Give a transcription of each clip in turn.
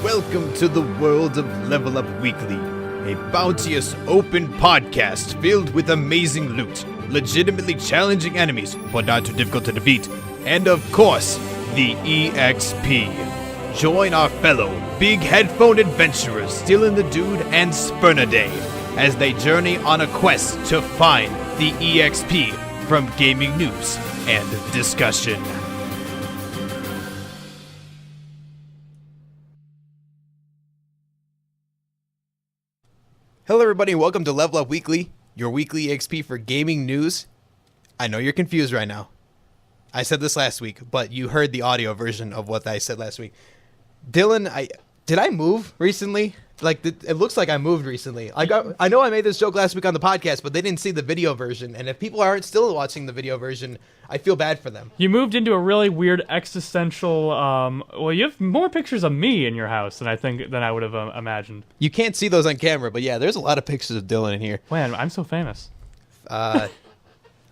Welcome to the world of Level Up Weekly, a bounteous, open podcast filled with amazing loot, legitimately challenging enemies, but not too difficult to defeat, and of course, the EXP. Join our fellow big headphone adventurers Dylan the Dude and Spurnaday as they journey on a quest to find the EXP from gaming news and discussion. Hello everybody and welcome to Level Up Weekly, your weekly EXP for gaming news. I know you're confused right now. I said this last week, but you heard the audio version of what I said last week. Dylan, did I move recently? It looks like I moved recently. I know I made this joke last week on the podcast, but they didn't see the video version. And if people aren't still watching the video version, I feel bad for them. You moved into a really weird existential. Well, you have more pictures of me in your house than I would have imagined. You can't see those on camera, but yeah, there's a lot of pictures of Dylan in here. Man, I'm so famous. I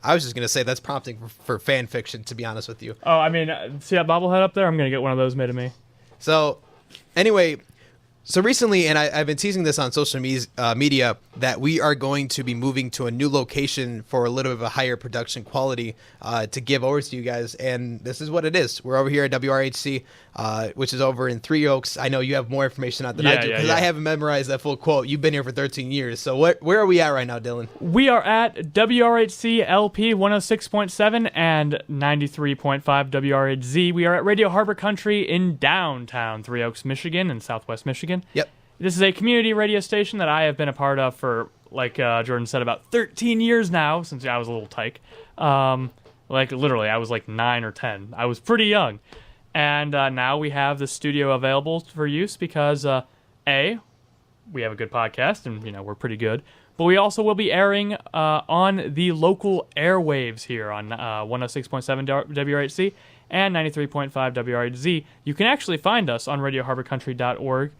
was just gonna say that's prompting for fan fiction, to be honest with you. Oh, I mean, see that bobblehead up there? I'm gonna get one of those made of me. So, anyway. So recently, and I've been teasing this on social media, that we are going to be moving to a new location for a little bit of a higher production quality to give over to you guys. And this is what it is. We're over here at WRHC, which is over in Three Oaks. I know you have more information on it than I do because I haven't memorized that full quote. You've been here for 13 years. So where are we at right now, Dylan? We are at WRHC LP 106.7 and 93.5 WRHZ. We are at Radio Harbor Country in downtown Three Oaks, Michigan, and Southwest Michigan. Yep. This is a community radio station that I have been a part of for, like Jordan said, about 13 years now, since I was a little tyke. Literally, I was like 9 or 10. I was pretty young. And now we have the studio available for use because, A, we have a good podcast, and, we're pretty good. But we also will be airing on the local airwaves here on 106.7 WRHC and 93.5 WRHZ. You can actually find us on RadioHarborCountry.org.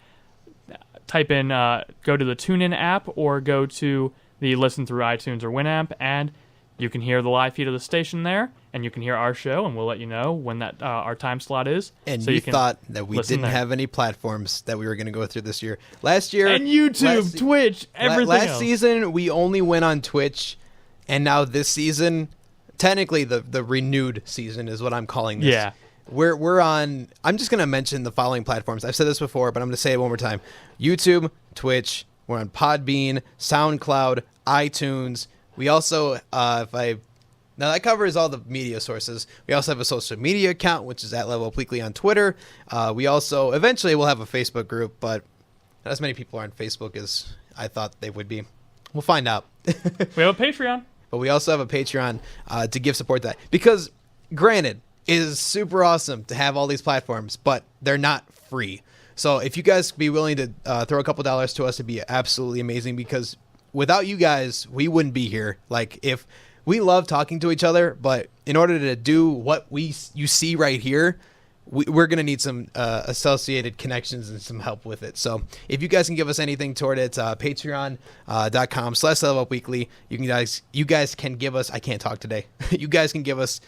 Type in, go to the TuneIn app or go to the Listen Through iTunes or Winamp, and you can hear the live feed of the station there, and you can hear our show, and we'll let you know when that our time slot is. And so you thought that we didn't have any platforms that we were going to go through this year. Last year... And YouTube, Twitch, everything else. Last season, we only went on Twitch, and now this season, technically the renewed season is what I'm calling this. Yeah. We're on... I'm just going to mention the following platforms. I've said this before, but I'm going to say it one more time. YouTube, Twitch, we're on Podbean, SoundCloud, iTunes. We also, now that covers all the media sources. We also have a social media account, which is at Level Up Weekly on Twitter. We also, eventually we'll have a Facebook group, but not as many people are on Facebook as I thought they would be. We'll find out. We have a Patreon. But we also have a Patreon to give support to that. Because, granted, it is super awesome to have all these platforms, but they're not free. So if you guys be willing to throw a couple dollars to us, it'd be absolutely amazing, because without you guys, we wouldn't be here. Like, if we love talking to each other, but in order to do what you see right here, we're going to need some associated connections and some help with it. So if you guys can give us anything toward it, patreon.com/levelupweekly. You guys can give us, I can't talk today. You guys can give us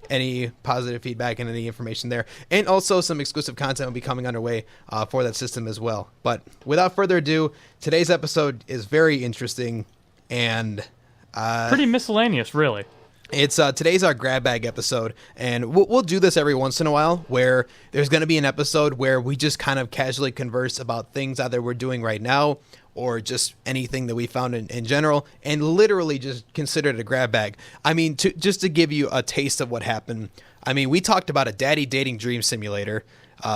any positive feedback and any information there. And also some exclusive content will be coming underway for that system as well. But without further ado, today's episode is very interesting and pretty miscellaneous, really. It's today's our grab bag episode, and we'll do this every once in a while, where there's going to be an episode where we just kind of casually converse about things either we're doing right now or just anything that we found in general, and literally just consider it a grab bag. I mean, just to give you a taste of what happened, I mean, we talked about a daddy dating dream simulator.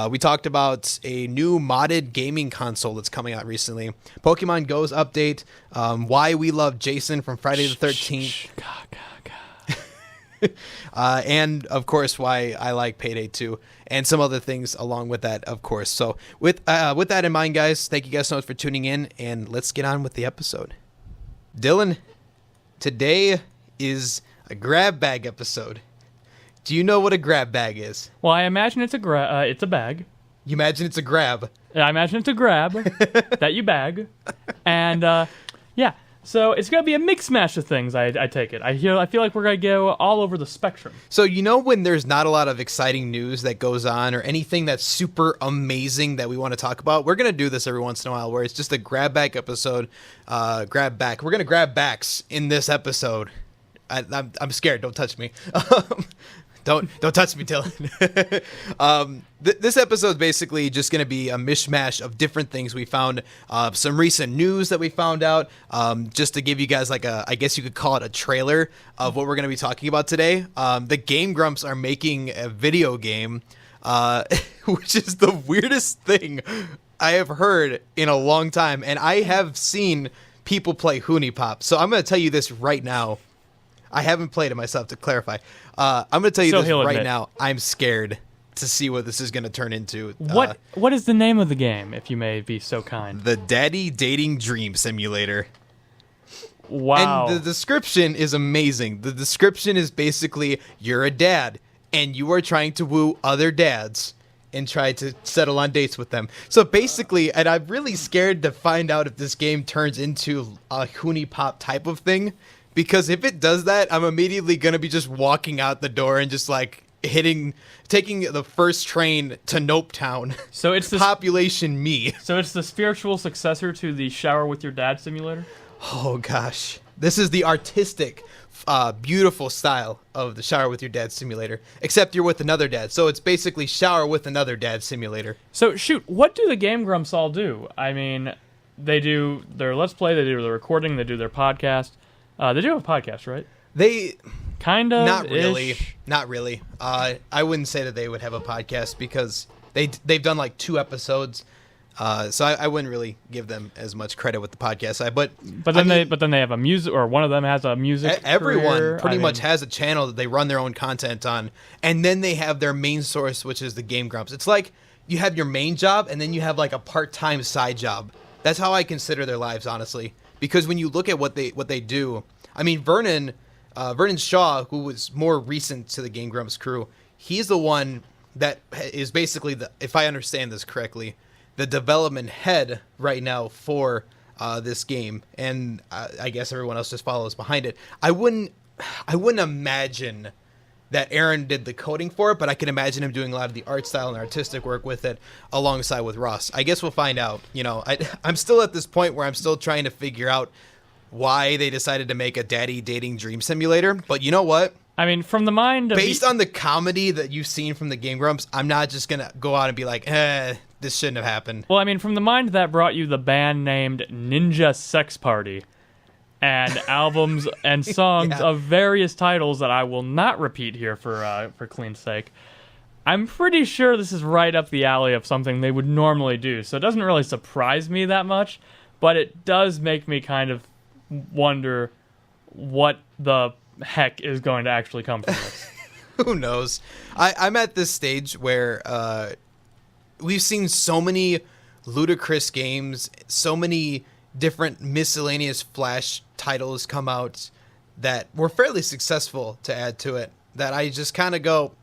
We talked about a new modded gaming console that's coming out recently, Pokemon Go's update, why we love Jason from Friday the 13th. And of course why I like Payday 2 and some other things along with that, of course. So with that in mind, guys, thank you guys so much for tuning in, and let's get on with the episode. Dylan, today is a grab bag episode. Do you know what a grab bag is? Well, I imagine it's a bag. You imagine it's a grab? I imagine it's a grab that you bag. And yeah, So it's going to be a mix mash of things, I take it. I feel like we're going to go all over the spectrum. So when there's not a lot of exciting news that goes on or anything that's super amazing that we want to talk about, we're going to do this every once in a while where it's just a grab back episode. Grab back. We're going to grab backs in this episode. I'm scared. Don't touch me. Don't touch me, Dylan. This episode is basically just going to be a mishmash of different things we found, some recent news that we found out, just to give you guys I guess you could call it a trailer of what we're going to be talking about today. The Game Grumps are making a video game, which is the weirdest thing I have heard in a long time, and I have seen people play Hoonie Pop. So I'm going to tell you this right now. I haven't played it myself, to clarify. I'm going to tell you this right now. I'm scared to see what this is going to turn into. What is the name of the game, if you may be so kind? The Daddy Dating Dream Simulator. Wow. And the description is amazing. The description is basically you're a dad, and you are trying to woo other dads and try to settle on dates with them. So basically, and I'm really scared to find out if this game turns into a Hoonie Pop type of thing. Because if it does that, I'm immediately going to be just walking out the door and just taking the first train to Nope Town. So it's this population me. So it's the spiritual successor to the Shower with Your Dad simulator? Oh gosh. This is the artistic, beautiful style of the Shower with Your Dad simulator. Except you're with another dad. So it's basically Shower with Another Dad simulator. So shoot, what do the Game Grumps all do? I mean, they do their Let's Play, they do their recording, they do their podcast. They do have a podcast, right? They kind of not really. I wouldn't say that they would have a podcast because they've done 2 episodes. So I wouldn't really give them as much credit with the podcast side. But then they have a music, or one of them has a music. Everyone career. pretty much has a channel that they run their own content on, and then they have their main source, which is the Game Grumps. It's like you have your main job, and then you have a part-time side job. That's how I consider their lives, honestly. Because when you look at what they do, I mean, Vernon Shaw, who was more recent to the Game Grumps crew, he's the one that is basically, if I understand this correctly, the development head right now for this game, and I guess everyone else just follows behind it. I wouldn't imagine that Aaron did the coding for it, but I can imagine him doing a lot of the art style and artistic work with it alongside with Ross. I guess we'll find out. I'm still at this point where I'm still trying to figure out why they decided to make a daddy dating dream simulator. But you know what? I mean, from the mind of based on the comedy that you've seen from the Game Grumps, I'm not just going to go out and be like, this shouldn't have happened. Well, I mean, from the mind that brought you the band named Ninja Sex Party, and albums and songs of various titles that I will not repeat here for clean sake. I'm pretty sure this is right up the alley of something they would normally do, so it doesn't really surprise me that much, but it does make me kind of wonder what the heck is going to actually come from this. Who knows? I'm at this stage where we've seen so many ludicrous games, so many different miscellaneous Flash titles come out that were fairly successful to add to it, that I just kind of go,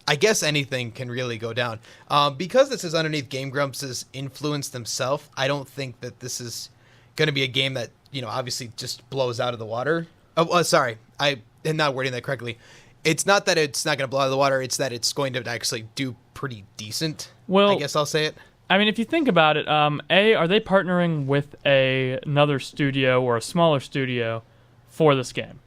I guess anything can really go down. Because this is underneath Game Grumps' influence themselves, I don't think that this is going to be a game that, obviously just blows out of the water. Sorry, I am not wording that correctly. It's not that it's not going to blow out of the water, it's that it's going to actually do pretty decent. Well, I guess I'll say it. I mean, if you think about it, are they partnering with another studio or a smaller studio for this game,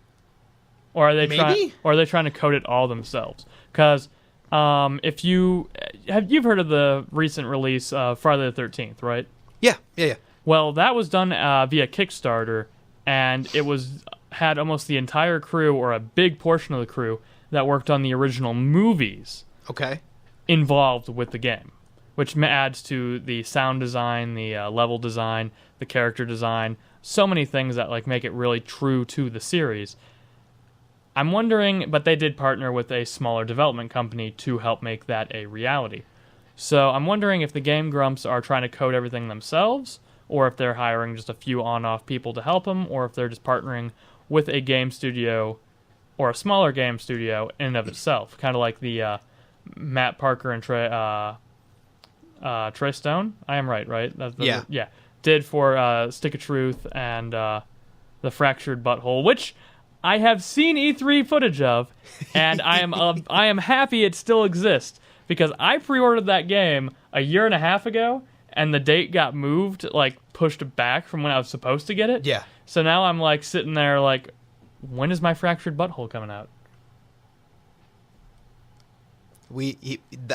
or are they trying to code it all themselves? Because if you've heard of the recent release Friday the 13th, right? Yeah. Well, that was done via Kickstarter, and it had almost the entire crew, or a big portion of the crew that worked on the original movies. Okay. Involved with the game, which adds to the sound design, the level design, the character design, so many things that make it really true to the series. I'm wondering, but they did partner with a smaller development company to help make that a reality. So I'm wondering if the Game Grumps are trying to code everything themselves, or if they're hiring just a few on-off people to help them, or if they're just partnering with a game studio or a smaller game studio in and of itself, kind of like the Matt Parker and Trey Stone. I am right? Yeah. Did for Stick of Truth and the fractured butthole, which I have seen E3 footage of, and I am happy it still exists, because I pre-ordered that game a year and a half ago, and the date got moved, like pushed back from when I was supposed to get it. Yeah. So now I'm like sitting there like, when is my fractured butthole coming out?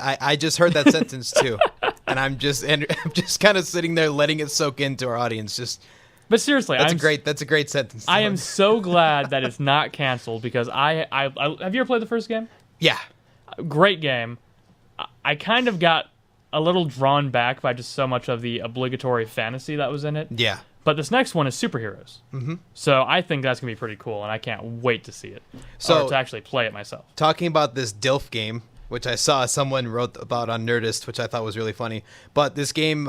I just heard that sentence too, and I'm just kind of sitting there letting it soak into our audience. But seriously, that's a great sentence. I am so glad that it's not canceled, because I have you ever played the first game? Yeah. Great game. I kind of got a little drawn back by just so much of the obligatory fantasy that was in it. Yeah. But this next one is superheroes. Mm-hmm. So I think that's going to be pretty cool, and I can't wait to see it. Or to actually play it myself. Talking about this DILF game, which I saw someone wrote about on Nerdist, which I thought was really funny. But this game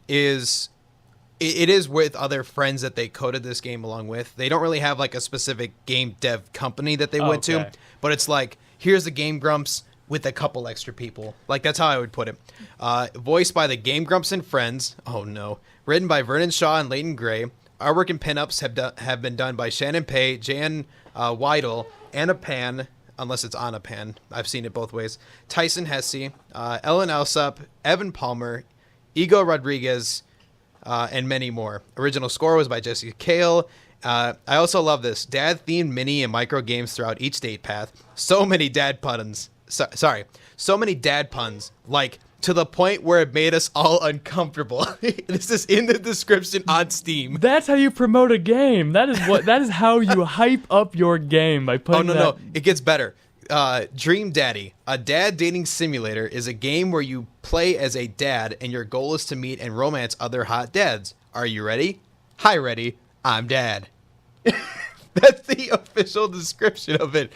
is with other friends that they coded this game along with. They don't really have like a specific game dev company that they went to, but it's like, here's the Game Grumps with a couple extra people. Like, that's how I would put it. Voiced by the Game Grumps and Friends. Oh no. Written by Vernon Shaw and Leighton Gray. Artwork and pinups have been done by Shannon Pei, Jan Weidel, Anna Pan, unless it's Anna Pan. I've seen it both ways. Tyson Hesse, Ellen Alsop, Evan Palmer, Ego Rodriguez, and many more. Original score was by Jesse Cale. I also love this. Dad-themed mini and micro games throughout each state path. So many dad puns. So many dad puns. Like, to the point where it made us all uncomfortable. This is in the description on Steam. That's how you promote a game. That is how you hype up your game, by putting no. It gets better. Dream Daddy, a dad dating simulator, is a game where you play as a dad and your goal is to meet and romance other hot dads. Are you ready? Hi, ready. I'm Dad. That's the official description of it.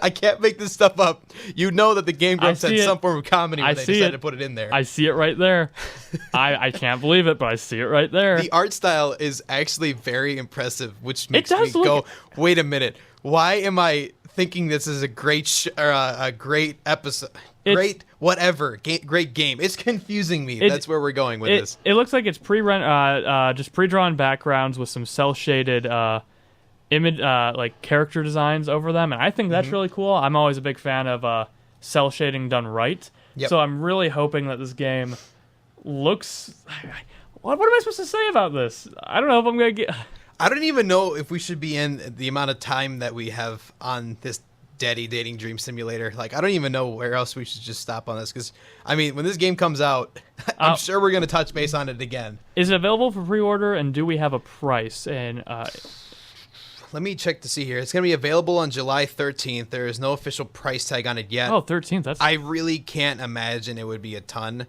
I can't make this stuff up. You know that the Game Grumps had some form of comedy when they decided to put it in there. I see it right there. I can't believe it, but I see it right there. The art style is actually very impressive, which makes me go, wait a minute. Why am I thinking this is a great a great episode? Great whatever. Great game. It's confusing me. That's where we're going with this. It looks like it's just pre-drawn backgrounds with some cel-shaded image like character designs over them, and I think that's really cool. I'm always a big fan of cel shading done right. Yep. So I'm really hoping that this game looks what am I supposed to say about this? I don't know if I'm gonna get I don't even know if we should be in the amount of time that we have on this daddy dating dream simulator. Like, I don't even know where else we should just stop on this, because I mean, when this game comes out, I'm sure we're gonna touch base on it again. Is it available for pre-order, and do we have a price? And let me check to see here. It's going to be available on July 13th. There is no official price tag on it yet. Oh, 13th. I really can't imagine it would be a ton.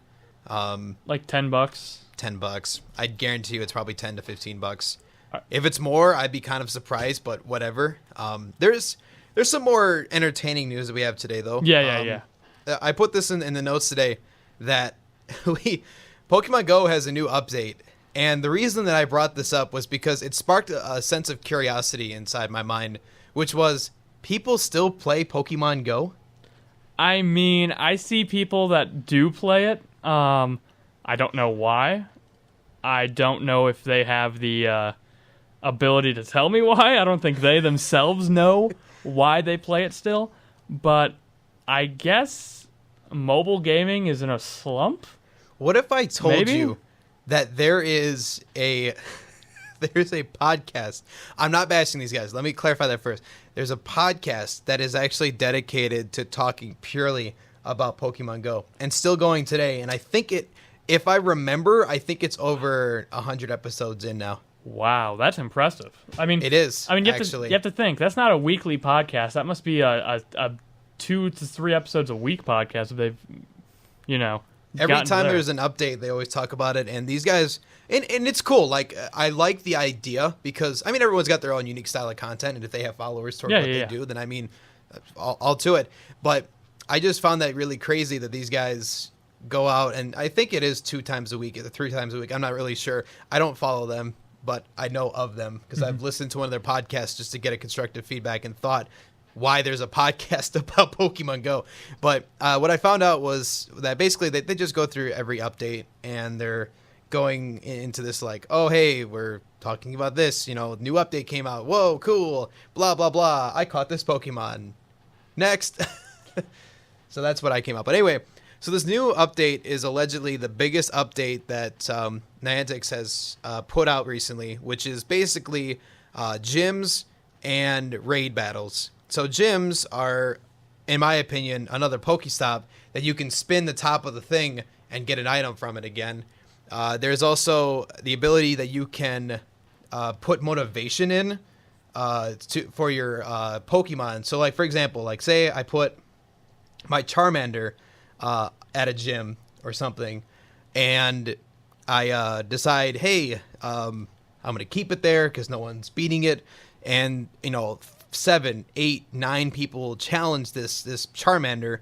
Like $10? $10. I'd guarantee you it's probably $10 to $15. If it's more, I'd be kind of surprised, but whatever. There's some more entertaining news that we have today, though. Yeah. I put this in the notes today that Pokemon Go has a new update. And the reason that I brought this up was because it sparked a sense of curiosity inside my mind, which was, people still play Pokemon Go? I mean, I see people that do play it. I don't know why. I don't know if they have the ability to tell me why. I don't think they themselves know why they play it still. But I guess mobile gaming is in a slump? What if I told you that there's a podcast. I'm not bashing these guys. Let me clarify that first. There's a podcast that is actually dedicated to talking purely about Pokemon Go, and still going today. And I think if I remember, I think it's over 100 episodes in now. Wow, that's impressive. I mean, it is. I mean, you have to think that's not a weekly podcast. That must be a 2 to 3 episodes a week podcast. If they've, every time there's an update, they always talk about it. And these guys, and it's cool. Like, I like the idea because, I mean, everyone's got their own unique style of content. And if they have followers toward what they do, then, I mean, all to it. But I just found that really crazy that these guys go out, and I think it is 2 times a week, 3 times a week. I'm not really sure. I don't follow them, but I know of them because I've listened to one of their podcasts just to get a constructive feedback and thought why there's a podcast about Pokemon Go. But what I found out was that basically they just go through every update, and they're going into this like, oh, hey, we're talking about this, new update came out. Whoa, cool. Blah, blah, blah. I caught this Pokemon. Next. So that's what I came up. But anyway, so this new update is allegedly the biggest update that Niantic has put out recently, which is basically gyms and raid battles. So gyms are, in my opinion, another Pokestop that you can spin the top of the thing and get an item from it again. There's also the ability that you can put motivation in for your Pokemon. So, like, for example, like, say I put my Charmander at a gym or something, and I decide, hey, I'm going to keep it there because no one's beating it. And, 7, 8, 9 people challenge this Charmander.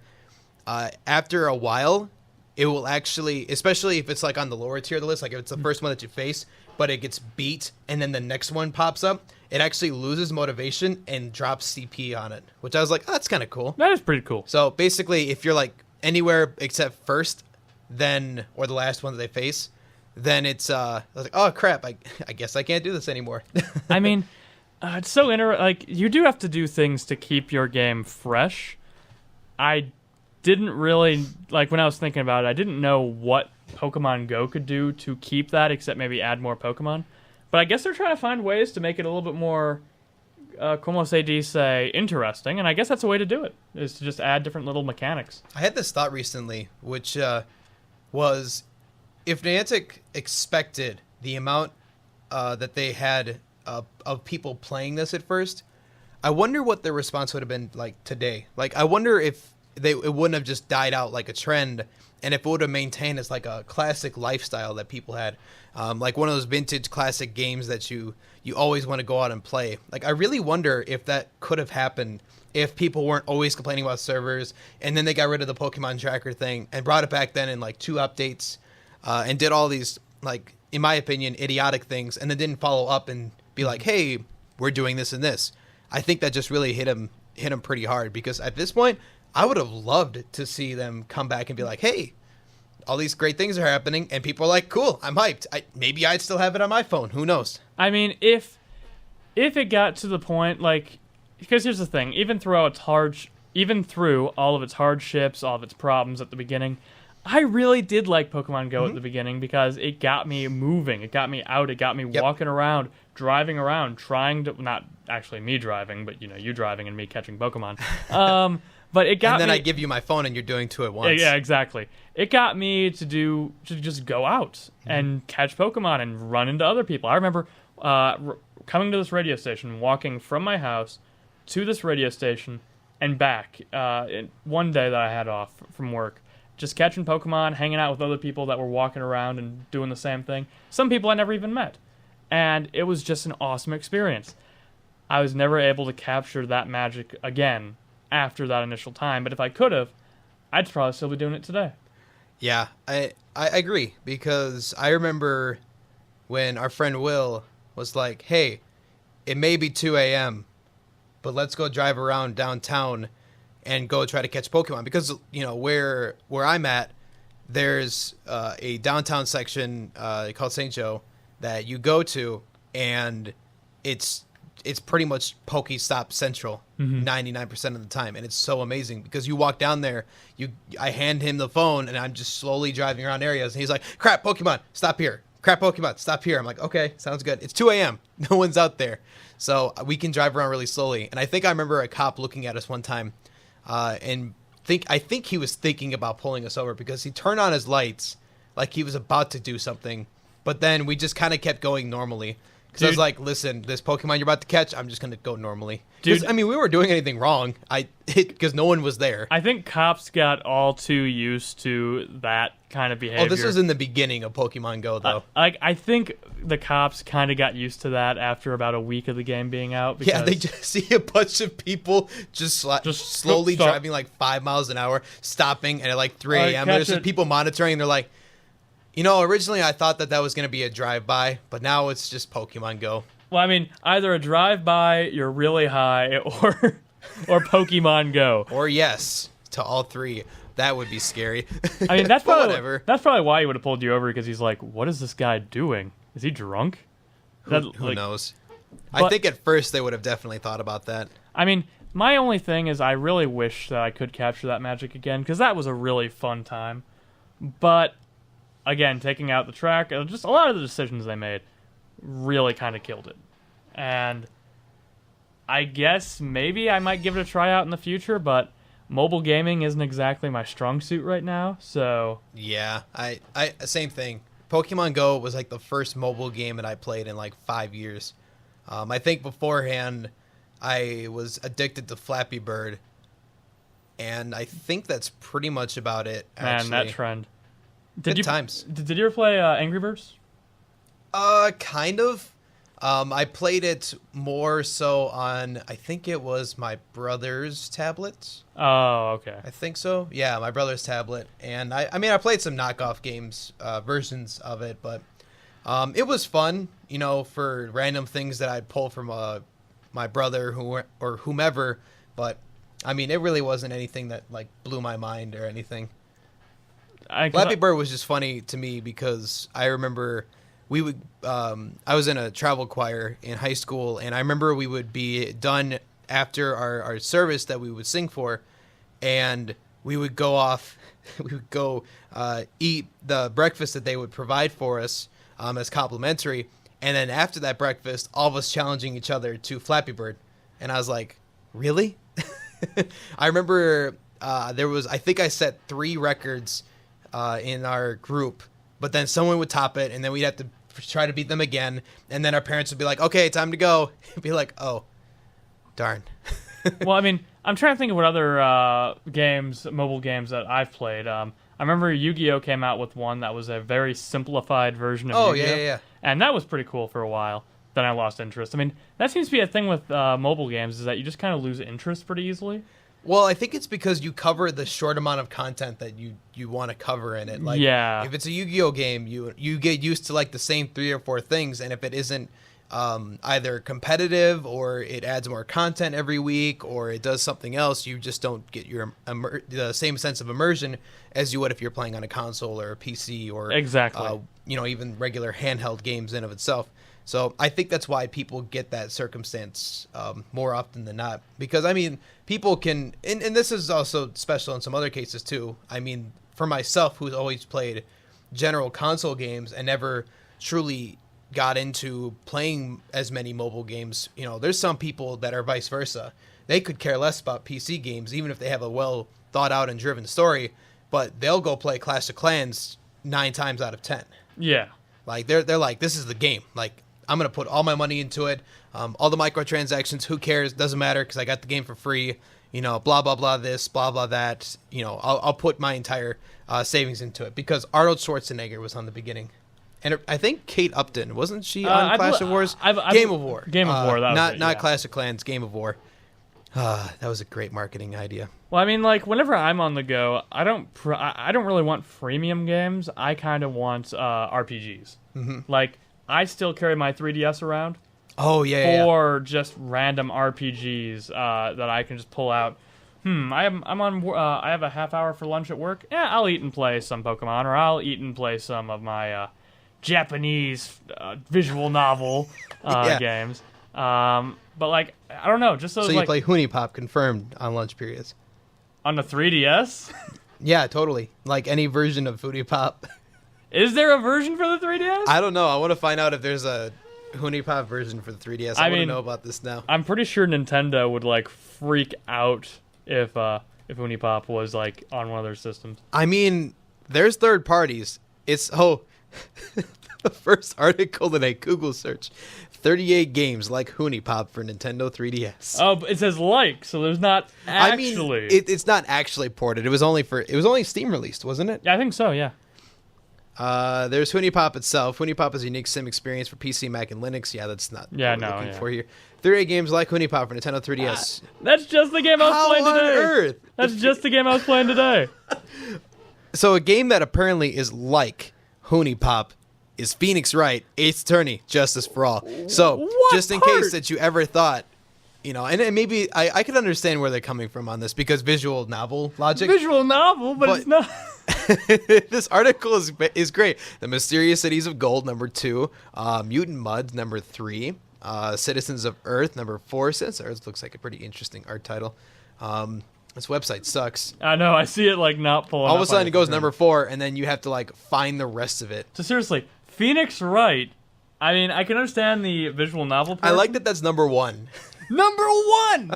After a while, it will actually, especially if it's like on the lower tier of the list, like if it's the first one that you face, but it gets beat and then the next one pops up, it actually loses motivation and drops CP on it, which I was like, oh, that's kind of cool. That is pretty cool. So basically, if you're like anywhere except first, then, or the last one that they face, then it's like, oh crap, I guess I can't do this anymore. I mean, it's so like, you do have to do things to keep your game fresh. I didn't really, like, when I was thinking about it, I didn't know what Pokemon Go could do to keep that, except maybe add more Pokemon. But I guess they're trying to find ways to make it a little bit more, como se dice, interesting. And I guess that's a way to do it, is to just add different little mechanics. I had this thought recently, which was, if Niantic expected the amount that they had of people playing this at first, I wonder what their response would have been like today. Like, I wonder if it wouldn't have just died out like a trend, and if it would have maintained as like a classic lifestyle that people had, like one of those vintage classic games that you always want to go out and play. Like, I really wonder if that could have happened if people weren't always complaining about servers, and then they got rid of the Pokemon tracker thing and brought it back then in like 2 updates, and did all these, like, in my opinion, idiotic things, and then didn't follow up and be like, hey, we're doing this and this. I think that just really hit him pretty hard, because at this point, I would have loved to see them come back and be like, hey, all these great things are happening, and people are like, cool, I'm hyped. Maybe I'd still have it on my phone. Who knows? I mean, if it got to the point, like, because here's the thing, even through all of its hardships, all of its problems at the beginning, I really did like Pokemon Go at the beginning, because it got me moving, it got me out, it got me walking around, driving around, trying to, not actually me driving, but you driving and me catching Pokemon. But it got me. And then I give you my phone and you're doing 2 at once. Yeah, exactly. It got me to just go out and catch Pokemon and run into other people. I remember coming to this radio station, walking from my house to this radio station and back one day that I had off from work, just catching Pokemon, hanging out with other people that were walking around and doing the same thing. Some people I never even met. And it was just an awesome experience. I was never able to capture that magic again after that initial time, but if I could have, I'd probably still be doing it today. Yeah, I agree, because I remember when our friend Will was like, hey, it may be 2 a.m., but let's go drive around downtown and go try to catch Pokemon, because, where I'm at, there's a downtown section called St. Joe that you go to, and it's pretty much Pokestop Central 99% of the time, and it's so amazing, because you walk down there, I hand him the phone, and I'm just slowly driving around areas, and he's like, crap, Pokemon, stop here. Crap, Pokemon, stop here. I'm like, okay, sounds good. It's 2 a.m. No one's out there. So we can drive around really slowly. And I think I remember a cop looking at us one time, and I think he was thinking about pulling us over, because he turned on his lights like he was about to do something, but then we just kind of kept going normally. Because I was like, listen, this Pokemon you're about to catch, I'm just going to go normally. Dude, I mean, we weren't doing anything wrong, because no one was there. I think cops got all too used to that kind of behavior. Oh, this was in the beginning of Pokemon Go, though. I think the cops kind of got used to that after about a week of the game being out. Yeah, they just see a bunch of people just slowly driving like 5 miles an hour, stopping, and at like 3 a.m. There's just people monitoring, and they're like, originally I thought that was going to be a drive-by, but now it's just Pokemon Go. Well, I mean, either a drive-by, you're really high, or Pokemon Go. Or yes, to all 3. That would be scary. I mean, that's probably why he would have pulled you over, because he's like, what is this guy doing? Is he drunk? Who knows? I think at first they would have definitely thought about that. I mean, my only thing is I really wish that I could capture that magic again, because that was a really fun time. But, again, taking out the track, just a lot of the decisions they made really kind of killed it. And I guess maybe I might give it a try out in the future, but mobile gaming isn't exactly my strong suit right now, so... Yeah, I same thing. Pokemon Go was like the first mobile game that I played in like 5 years. I think beforehand I was addicted to Flappy Bird, and I think that's pretty much about it, actually. Man, that trend. Good times. Did you ever play Angry Birds? Kind of. I played it more so on, I think it was my brother's tablet. Oh, okay. I think so. Yeah, my brother's tablet. And I mean, I played some knockoff games, versions of it, but it was fun, for random things that I'd pull from my brother or whomever. But, I mean, it really wasn't anything that, like, blew my mind or anything. Flappy Bird was just funny to me because I remember... I was in a travel choir in high school, and I remember we would be done after our service that we would sing for, and we would go off, eat the breakfast that they would provide for us as complimentary, and then after that breakfast, all of us challenging each other to Flappy Bird, and I was like, really? I remember I think I set 3 records in our group, but then someone would top it, and then we'd have to try to beat them again, and then our parents would be like, okay, time to go. Be like, oh, darn. Well, I mean, I'm trying to think of what other mobile games that I've played. I remember Yu-Gi-Oh! Came out with one that was a very simplified version of Yu-Gi-Oh! Yeah. And that was pretty cool for a while. Then I lost interest. I mean, that seems to be a thing with mobile games, is that you just kind of lose interest pretty easily. Well, I think it's because you cover the short amount of content that you want to cover in it. Like, yeah. If it's a Yu-Gi-Oh! Game, you get used to like the same 3 or 4 things, and if it isn't either competitive or it adds more content every week or it does something else, you just don't get the same sense of immersion as you would if you're playing on a console or a PC or exactly. Even regular handheld games in of itself. So I think that's why people get that circumstance more often than not. Because, I mean, people can... And this is also special in some other cases, too. I mean, for myself, who's always played general console games and never truly got into playing as many mobile games, there's some people that are vice versa. They could care less about PC games, even if they have a well-thought-out and driven story, but they'll go play Clash of Clans 9 times out of 10. Yeah. Like, they're like, this is the game. Like, I'm going to put all my money into it. All the microtransactions, who cares? Doesn't matter because I got the game for free. Blah, blah, blah this, blah, blah that. I'll put my entire savings into it because Arnold Schwarzenegger was on the beginning. And I think Kate Upton, wasn't she on Clash of Wars? Game of War. Game of War, that was not yeah. Clash of Clans, Game of War. That was a great marketing idea. Well, I mean, like, whenever I'm on the go, I don't really want freemium games. I kind of want RPGs. Mm-hmm. Like, I still carry my 3DS around. Oh, yeah. For just random RPGs that I can just pull out. I have a half hour for lunch at work. Yeah, I'll eat and play some Pokemon, or I'll eat and play some of my Japanese visual novel games. But, like, I don't know. Just so you play Hoonie Pop confirmed on lunch periods. On the 3DS? Yeah, totally. Like any version of Hoonie Pop. Is there a version for the 3DS? I don't know. I want to find out if there's a Hoonie Pop version for the 3DS. I want to know about this now. I'm pretty sure Nintendo would like freak out if Hoonie Pop was like on one of their systems. I mean, there's third parties. It's the first article that I Google search. 38 games like Hoonie Pop for Nintendo 3DS. Oh, but it says like, so there's not actually. I mean, it's not actually ported. It was only Steam released, wasn't it? Yeah, I think so. Yeah. There's Hoonie Pop itself. Hoonie Pop is a unique sim experience for PC, Mac, and Linux. Yeah, that's not what we're looking for here. 38 games like Hoonie Pop for Nintendo 3DS. That's just the game I was playing today. How on earth? That's just the game I was playing today. So a game that apparently is like Hoonie Pop is Phoenix Wright, Ace Attorney, Justice for All. So just in case that you ever thought, and maybe I could understand where they're coming from on this because visual novel logic. Visual novel, but it's not. This article is great. The Mysterious Cities of Gold, number 2. Mutant Mud, number 3. Citizens of Earth, number 4. Citizens of Earth looks like a pretty interesting art title. This website sucks. I know. I see it like not pulling. All of a sudden it goes number 4, and then you have to like find the rest of it. So seriously, Phoenix Wright. I mean, I can understand the visual novel portion. I like that that's number 1. Number 1.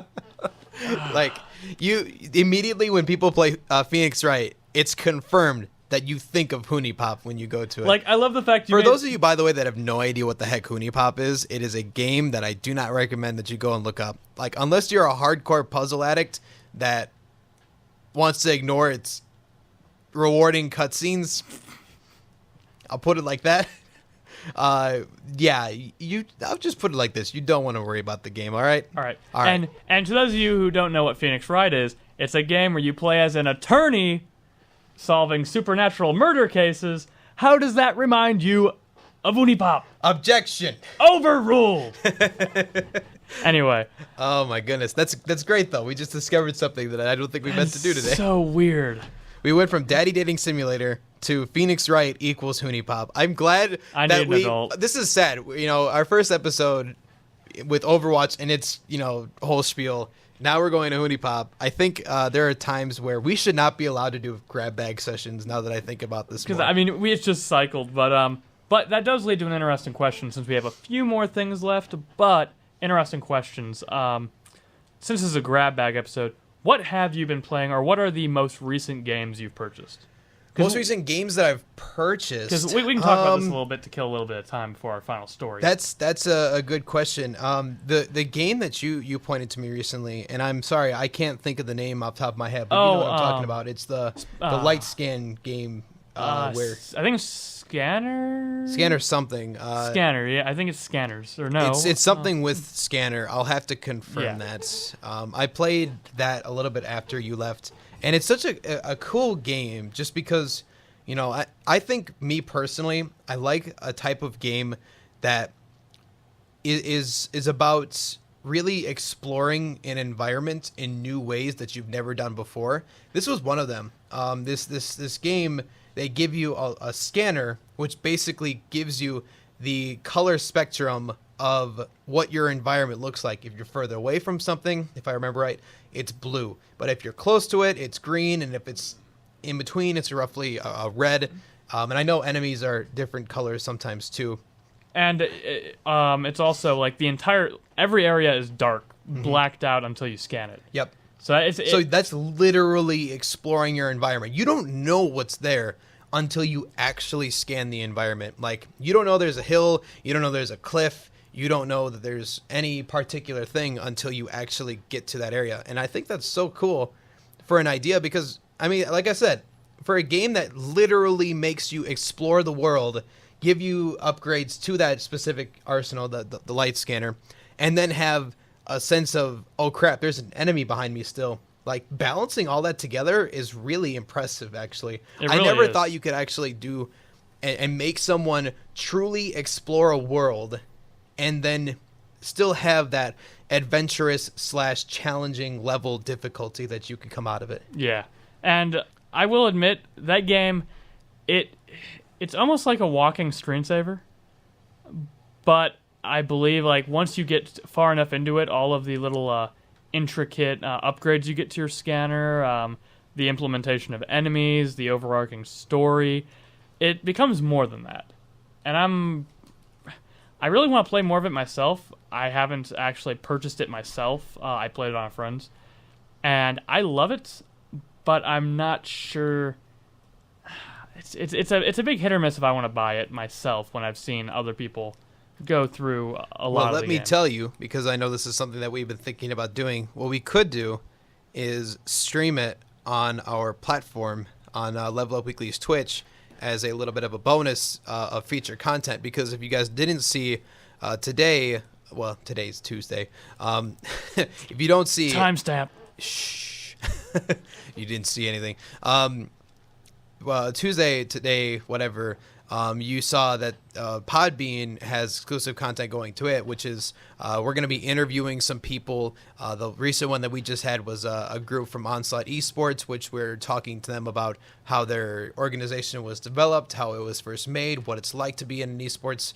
Like, you immediately when people play Phoenix Wright, it's confirmed that you think of Hunipop when you go to it. Like, I love the fact you For those of you, by the way, that have no idea what the heck Hunipop is, it is a game that I do not recommend that you go and look up. Like, unless you're a hardcore puzzle addict that wants to ignore its rewarding cutscenes, I'll put it like that. Yeah, I'll just put it like this. You don't want to worry about the game, all right? All right. And to those of you who don't know what Phoenix Wright is, it's a game where you play as an attorney solving supernatural murder cases. How does that remind you of Unipop? Objection. Overruled. Anyway. Oh my goodness. That's great though. We just discovered something that I don't think we meant to do today. So weird. We went from Daddy Dating Simulator to Phoenix Wright equals Hunipop. I'm glad that this is sad. You know, our first episode with Overwatch and its, whole spiel. Now we're going to Hunipop. I think there are times where we should not be allowed to do grab bag sessions now that I think about this more. Because, I mean, it's just cycled. But that does lead to an interesting question since we have a few more things left. But interesting questions. Since this is a grab bag episode, what have you been playing, or what are the most recent games you've purchased? Most recent games that I've purchased. Because we can talk about this a little bit to kill a little bit of time before our final story. That's a good question. The game that you pointed to me recently, and I'm sorry, I can't think of the name off the top of my head, but you know what I'm talking about. It's the light scan game where I think Scanner something. Scanner, yeah, I think it's Scanners or no. It's something with Scanner. I'll have to confirm that. I played that a little bit after you left. And it's such a cool game just because, I think me personally, I like a type of game that is about really exploring an environment in new ways that you've never done before. This was one of them. This game, they give you a scanner, which basically gives you the color spectrum of what your environment looks like. If you're further away from something, if I remember right, it's blue. But if you're close to it, it's green. And if it's in between, it's roughly a red. And I know enemies are different colors sometimes too. And it's also like every area is dark, blacked out until you scan it. Yep. So that's literally exploring your environment. You don't know what's there until you actually scan the environment. Like, you don't know there's a hill, you don't know there's a cliff, you don't know that there's any particular thing until you actually get to that area. And I think that's so cool for an idea because, I mean, like I said, for a game that literally makes you explore the world, give you upgrades to that specific arsenal, the light scanner, and then have a sense of, oh crap, there's an enemy behind me still. Like, balancing all that together is really impressive, actually. I never thought you could actually do and make someone truly explore a world and then still have that adventurous / challenging level difficulty that you can come out of it. Yeah. And I will admit, that game, it's almost like a walking screensaver. But I believe, like, once you get far enough into it, all of the little intricate upgrades you get to your scanner, the implementation of enemies, the overarching story, it becomes more than that. And I really want to play more of it myself. I haven't actually purchased it myself. I played it on a friend's. And I love it, but I'm not sure. It's a big hit or miss if I want to buy it myself when I've seen other people go through a lot of the Well, let me game. tell you, because I know this is something that we've been thinking about doing, what we could do is stream it on our platform on Level Up Weekly's Twitch as a little bit of a bonus of feature content, because if you guys didn't see today, well, today's Tuesday, if you don't see... Timestamp. Shh. You didn't see anything. Well, Tuesday, today, whatever, You saw that Podbean has exclusive content going to it, which is we're going to be interviewing some people. The recent one that we just had was a group from Onslaught Esports, which we're talking to them about how their organization was developed, how it was first made, what it's like to be in an esports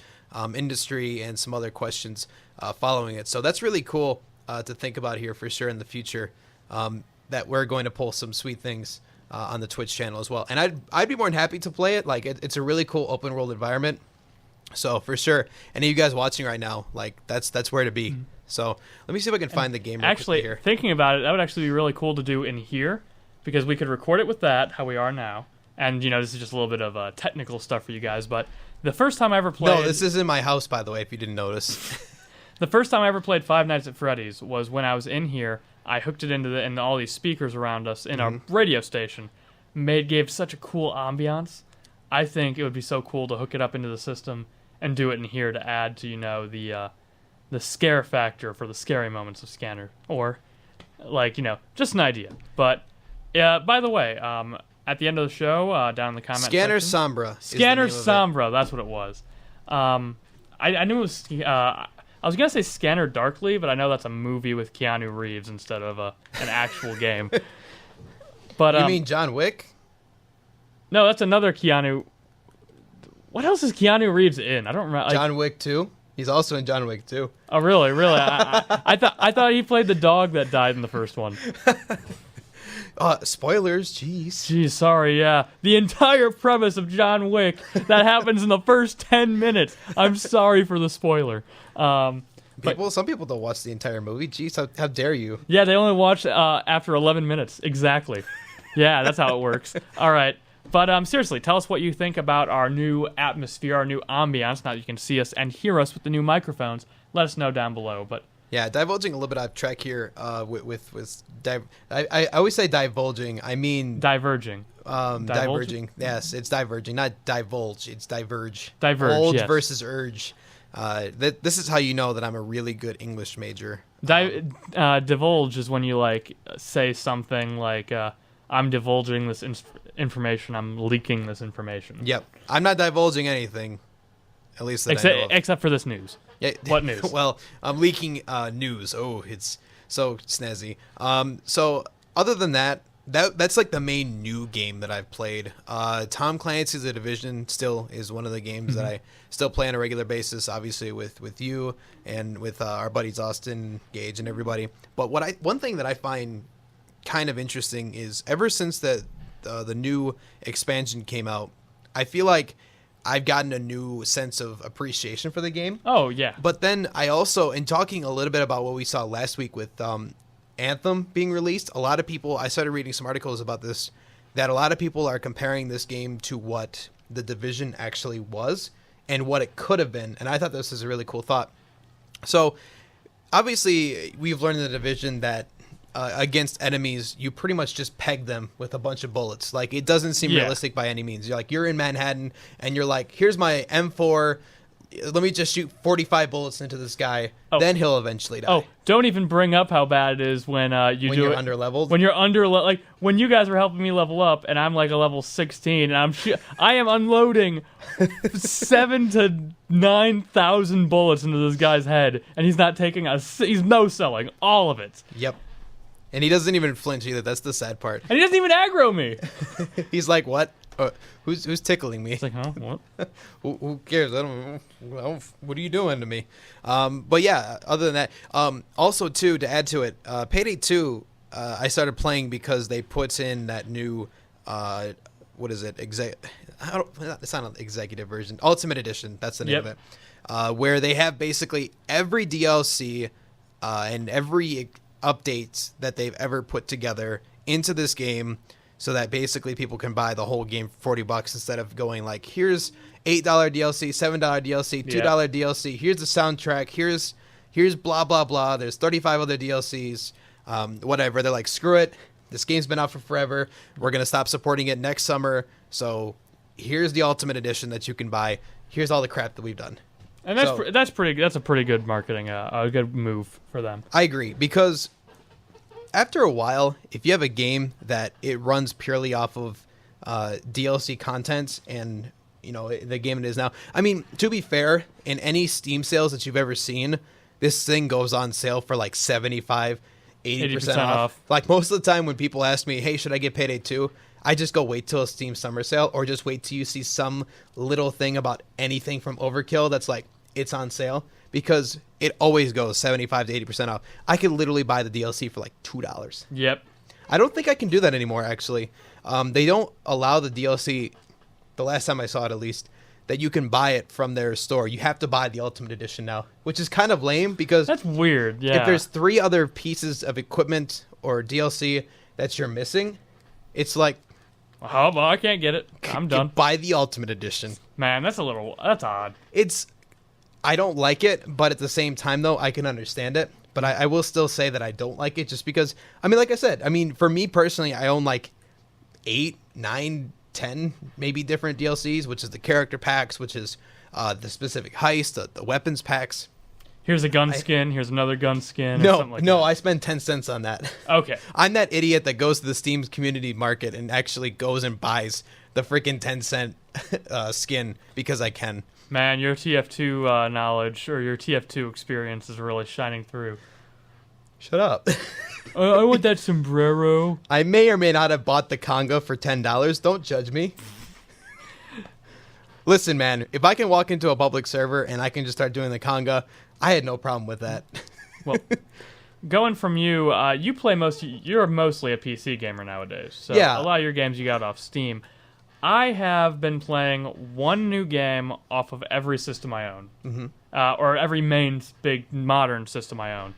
industry, and some other questions following it. So that's really cool to think about here for sure in the future, that we're going to pull some sweet things on the Twitch channel as well. And I'd be more than happy to play it. Like it's a really cool open world environment. So for sure, any of you guys watching right now, like that's where to be. So let me see if I can find the game real quickly here. Thinking about it, that would actually be really cool to do in here, because we could record it with that, how we are now. And, this is just a little bit of technical stuff for you guys. But the first time I ever played... No, this is in my house, by the way, if you didn't notice. The first time I ever played Five Nights at Freddy's was when I was in here. I hooked it into all these speakers around us in our radio station. Gave such a cool ambiance. I think it would be so cool to hook it up into the system and do it in here to add to, the scare factor for the scary moments of Scanner. Or, just an idea. But, by the way, at the end of the show, down in the comments Scanner section, Sombra. Scanner Sombra, that's what it was. I knew it was... I was going to say Scanner Darkly, but I know that's a movie with Keanu Reeves instead of an actual game. But you mean John Wick? No, that's another Keanu... What else is Keanu Reeves in? I don't remember. John Wick 2? He's also in John Wick 2. Oh, really? Really? I thought he played the dog that died in the first one. Spoilers, jeez. Jeez, sorry, yeah. The entire premise of John Wick, that happens in the first 10 minutes. I'm sorry for the spoiler. Some people don't watch the entire movie. Jeez, how dare you? Yeah, they only watch after 11 minutes. Exactly. Yeah, that's how it works. All right. But seriously, tell us what you think about our new atmosphere, our new ambiance. Now you can see us and hear us with the new microphones. Let us know down below. But yeah, divulging a little bit off track here. I always say divulging. I mean diverging. Diverging. Yes, it's diverging, not divulge. It's diverge. Diverge. Bulge yes. versus urge. This is how you know that I'm a really good English major. Divulge is when you say something like, "I'm divulging this information. I'm leaking this information." Yep, I'm not divulging anything. At least that I know of. Except for this news. Yeah. What news? Well, I'm leaking news. Oh, it's so snazzy. So other than that's like the main new game that I've played. Tom Clancy's The Division still is one of the games that I still play on a regular basis, obviously with you and with our buddies Austin, Gage, and everybody. But one thing that I find kind of interesting is ever since the new expansion came out, I feel like I've gotten a new sense of appreciation for the game. Oh, yeah. But then I also, in talking a little bit about what we saw last week with Anthem being released, a lot of people, I started reading some articles about this, that a lot of people are comparing this game to what The Division actually was and what it could have been. And I thought this was a really cool thought. So, obviously, we've learned in The Division that against enemies, you pretty much just peg them with a bunch of bullets. Like, it doesn't seem realistic by any means. You're in Manhattan, and you're like, here's my M4, let me just shoot 45 bullets into this guy, then he'll eventually die. Oh, don't even bring up how bad it is when you're under-leveled? When you're like, when you guys were helping me level up, and I'm like a level 16, and I am unloading 7,000 to 9,000 bullets into this guy's head, and he's not taking he's no-selling all of it. Yep. And he doesn't even flinch either. That's the sad part. And he doesn't even aggro me. He's like, what? Who's tickling me? It's like, huh? What? who cares? I don't. What are you doing to me? But yeah, other than that, also too, to add to it, Payday 2, I started playing because they put in that new, what is it? It's not an executive version. Ultimate Edition. That's the name of it. Where they have basically every DLC and every updates that they've ever put together into this game, so that basically people can buy the whole game for $40 instead of going like, here's $8 DLC, $7 DLC, $2 DLC, here's the soundtrack, here's blah blah blah, there's 35 other DLCs, whatever. They're like, screw it, this game's been out for forever, we're gonna stop supporting it next summer, so here's the Ultimate Edition that you can buy, here's all the crap that we've done. And that's a pretty good marketing, a good move for them. I agree, because after a while, if you have a game that it runs purely off of DLC content and the game it is now. I mean, to be fair, in any Steam sales that you've ever seen, this thing goes on sale for like 75, 80% off. Like most of the time when people ask me, hey, should I get Payday 2? I just go wait till a Steam summer sale, or just wait till you see some little thing about anything from Overkill that's like, it's on sale, because it always goes 75 to 80% off. I could literally buy the DLC for like $2. Yep. I don't think I can do that anymore, actually. They don't allow the DLC, the last time I saw it at least, that you can buy it from their store. You have to buy the Ultimate Edition now, which is kind of lame, because that's weird. Yeah. If there's 3 other pieces of equipment or DLC that you're missing, it's like, oh, well, I can't get it. I'm done. Buy the Ultimate Edition. Man, that's odd. I don't like it, but at the same time, though, I can understand it. But I will still say that I don't like it, just because, I mean, like I said, for me personally, I own like 8, 9, 10 maybe different DLCs, which is the character packs, which is the specific heist, the weapons packs. Here's a gun skin. Here's another gun skin. No, I spend 10 cents on that. Okay. I'm that idiot that goes to the Steam community market and actually goes and buys the freaking 10-cent skin because I can. Man, your TF2 knowledge or your TF2 experience is really shining through. Shut up. I want that sombrero. I may or may not have bought the conga for $10. Don't judge me. Listen, man, if I can walk into a public server and I can just start doing the conga, I had no problem with that. Well, going from you're mostly a PC gamer nowadays. So yeah. A lot of your games you got off Steam. I have been playing one new game off of every system I own, or every main big modern system I own.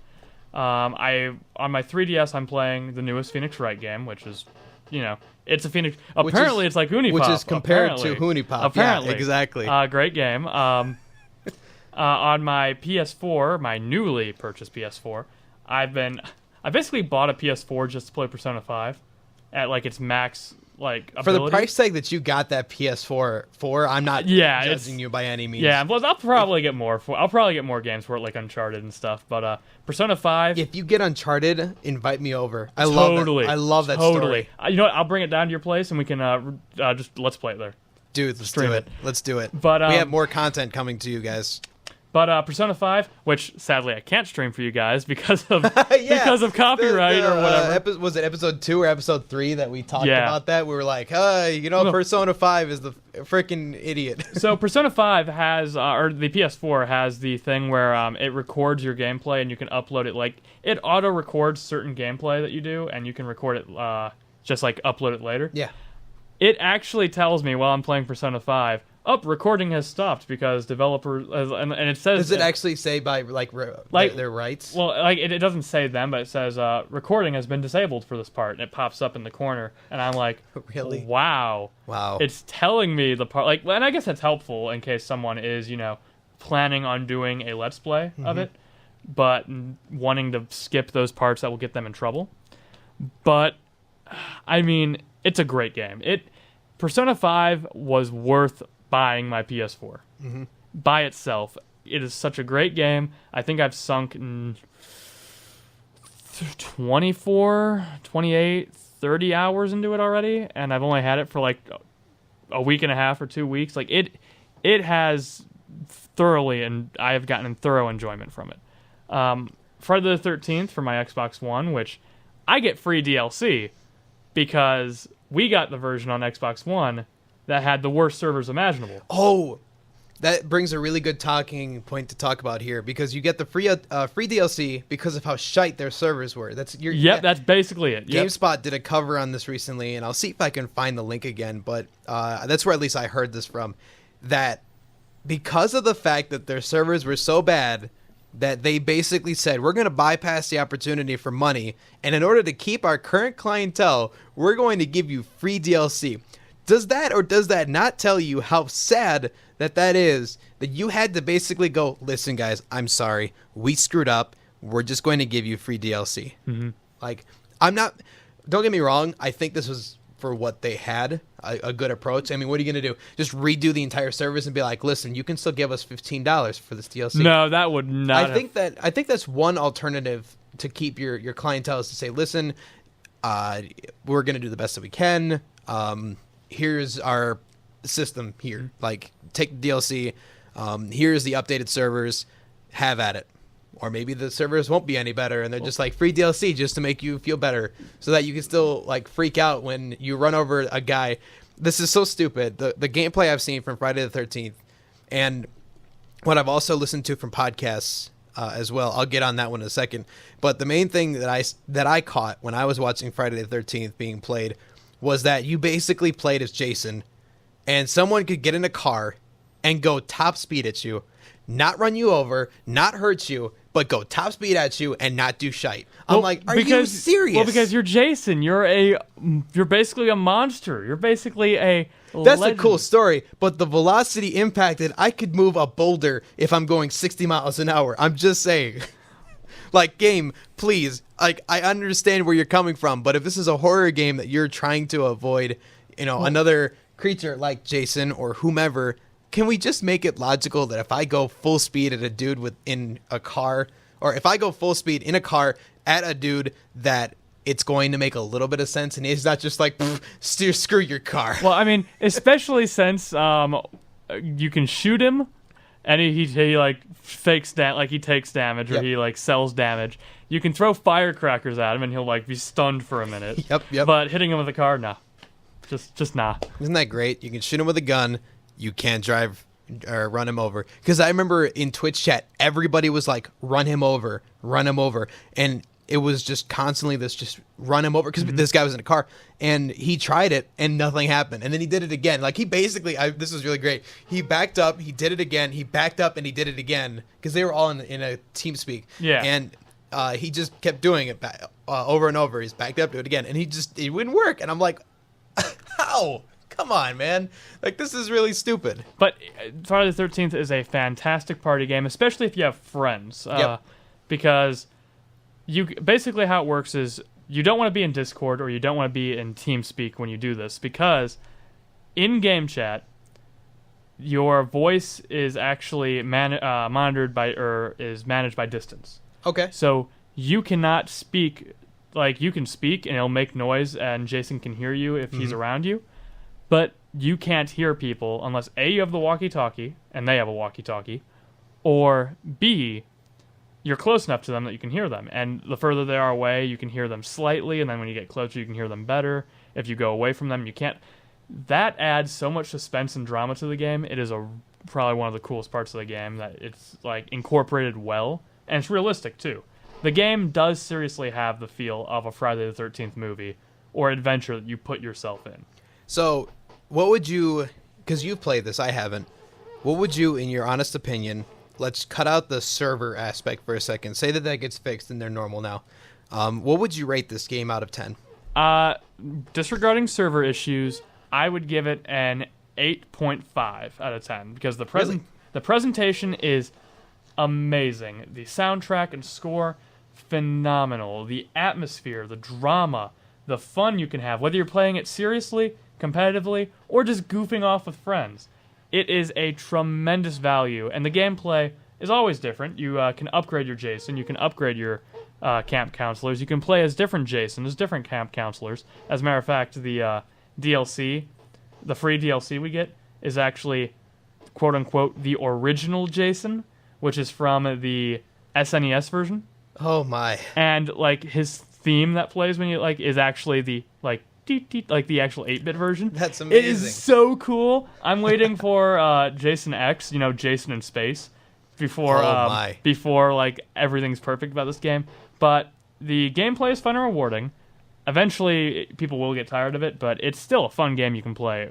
On my 3DS, I'm playing the newest Phoenix Wright game, which is, it's a Phoenix. Apparently, it's like Hunipop. Which is compared to Hunipop. Apparently, yeah, exactly. Great game. On my PS4, my newly purchased PS4, I basically bought a PS4 just to play Persona 5 at like its max ability. For the price tag that you got that PS4 for, I'm not judging you by any means. Yeah, well, I'll probably get more games for it, like Uncharted and stuff. But Persona 5. If you get Uncharted, invite me over. I love that story. You know what? I'll bring it down to your place and we can just let's play it there. Dude, let's do it. Let's do it. But we have more content coming to you guys. But Persona 5, which sadly I can't stream for you guys because of because of copyright or whatever. Was it episode 2 or episode 3 that we talked about that? We were like, Persona 5 is the freaking idiot. So Persona 5 has, or the PS4 has the thing where it records your gameplay and you can upload it. Like, it auto-records certain gameplay that you do, and you can record it, just like upload it later. Yeah. It actually tells me while I'm playing Persona 5, recording has stopped because developers, and it says... Does it actually say by, their rights? Well, it doesn't say them, but it says, recording has been disabled for this part, and it pops up in the corner, and I'm like, really? Wow. It's telling me the part, and I guess that's helpful in case someone is, planning on doing a Let's Play of it, but wanting to skip those parts that will get them in trouble. But, I mean, it's a great game. Persona 5 was worth buying my PS4 by itself. It is such a great game. I think I've sunk 24, 28, 30 hours into it already, and I've only had it for like a week and a half or 2 weeks. Like it has thoroughly, and I have gotten thorough enjoyment from it. Friday the 13th for my Xbox One, which I get free DLC because we got the version on Xbox One that had the worst servers imaginable. Oh, that brings a really good talking point to talk about here, because you get the free DLC because of how shite their servers were. That's basically it. GameSpot did a cover on this recently, and I'll see if I can find the link again, but that's where at least I heard this from, that because of the fact that their servers were so bad that they basically said, we're going to bypass the opportunity for money, and in order to keep our current clientele, we're going to give you free DLC. Does that or does that not tell you how sad that is, that you had to basically go, listen, guys, I'm sorry, we screwed up, we're just going to give you free DLC. Like, don't get me wrong, I think this was, for what they had, a good approach. I mean, what are you going to do? Just redo the entire service and be like, listen, you can still give us $15 for this DLC? No, that would not. I think that's one alternative to keep your clientele, is to say, listen, we're going to do the best that we can. Here's our system here. Like, take the DLC. Here's the updated servers. Have at it. Or maybe the servers won't be any better, and they're just like free DLC just to make you feel better, so that you can still like freak out when you run over a guy. This is so stupid. The gameplay I've seen from Friday the 13th, and what I've also listened to from podcasts as well. I'll get on that one in a second. But the main thing that I caught when I was watching Friday the 13th being played was that you basically played as Jason, and someone could get in a car and go top speed at you, not run you over, not hurt you, but go top speed at you and not do shite. I'm like, are you serious? Well, because you're Jason. You're basically a monster. You're basically a That's legend. a cool story, but the velocity impacted, I could move a boulder if I'm going 60 miles an hour. I'm just saying. Like, game, please. Like, I understand where you're coming from, but if this is a horror game that you're trying to avoid, another creature like Jason or whomever, can we just make it logical that if I go full speed at a dude in a car, or if I go full speed in a car at a dude, that it's going to make a little bit of sense, and he's not just like, screw your car. Well, I mean, especially since you can shoot him, and he like fakes that, like he takes damage, or he like sells damage. You can throw firecrackers at him, and he'll like be stunned for a minute. Yep. But hitting him with a car, nah, just nah. Isn't that great? You can shoot him with a gun. You can't drive or run him over. Because I remember in Twitch chat, everybody was like, run him over. And it was just constantly this, just run him over. Because this guy was in a car. And he tried it, and nothing happened. And then he did it again. Like, he basically, this was really great. He backed up, he did it again. He backed up, and he did it again. Because they were all in a team speak. Yeah. And he just kept doing it over and over. He's backed up, do it again. And it wouldn't work. And I'm like, how? Come on, man. Like, this is really stupid. But Friday the 13th is a fantastic party game, especially if you have friends. Because basically how it works is you don't want to be in Discord or you don't want to be in TeamSpeak when you do this, because in game chat, your voice is actually monitored by, or is managed by distance. Okay. So you cannot speak, like you can speak and it'll make noise and Jason can hear you if he's around you. But you can't hear people unless A, you have the walkie-talkie, and they have a walkie-talkie, or B, you're close enough to them that you can hear them. And the further they are away, you can hear them slightly, and then when you get closer, you can hear them better. If you go away from them, you can't. That adds so much suspense and drama to the game. It is probably one of the coolest parts of the game, that it's like incorporated well, and it's realistic too. The game does seriously have the feel of a Friday the 13th movie or adventure that you put yourself in. So, what would you, because you've played this, I haven't, what would you, in your honest opinion, let's cut out the server aspect for a second, say that gets fixed and they're normal now, what would you rate this game out of 10? Disregarding server issues, I would give it an 8.5 out of 10, because the presentation is amazing. The soundtrack and score, phenomenal. The atmosphere, the drama, the fun you can have, whether you're playing it seriously, competitively, or just goofing off with friends. It is a tremendous value, and the gameplay is always different. You can upgrade your Jason, you can upgrade your camp counselors, you can play as different Jasons, different camp counselors. As a matter of fact, the DLC, the free DLC we get, is actually, quote-unquote, the original Jason, which is from the SNES version. Oh my. And, like, his theme that plays when you, like, is actually the, like the actual 8-bit version. That's amazing. It is so cool. I'm waiting for Jason X, Jason in space, before like everything's perfect about this game. But the gameplay is fun and rewarding. Eventually, people will get tired of it, but it's still a fun game you can play.